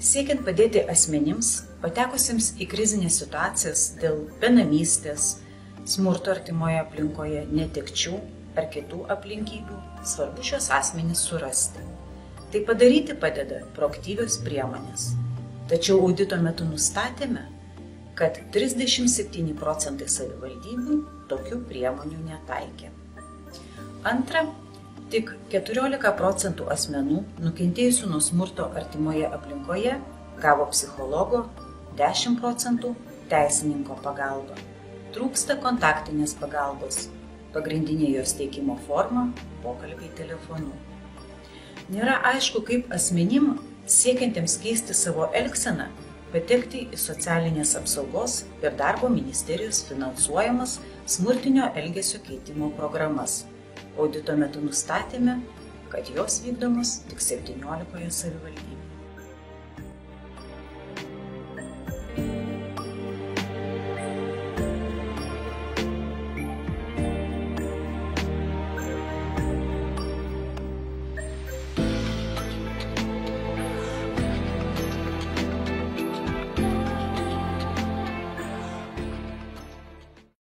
Siekiant padėti asmenims, patekusiems į krizinės situacijas dėl benamystės, smurto artimoje aplinkoje, netekčių ar kitų aplinkybių, svarbu šios asmenys surasti. Tai padaryti padeda proaktyvios priemonės. Tačiau audito metu nustatėme, kad 37% savivaldybių tokių priemonių netaikė. Antra, tik 14% asmenų nukentėjusių nuo smurto artimoje aplinkoje gavo psichologo, 10% teisininko pagalbą. Trūksta kontaktinės pagalbos, pagrindinė jos teikimo forma – pokalbiai telefonu. Nėra aišku, kaip asmenim siekiantiems keisti savo elgseną patekti į socialinės apsaugos ir darbo ministerijos finansuojamas smurtinio elgesio keitimo programas. Audito metu nustatėme, kad jos vykdomos tik 17 savivaldybių.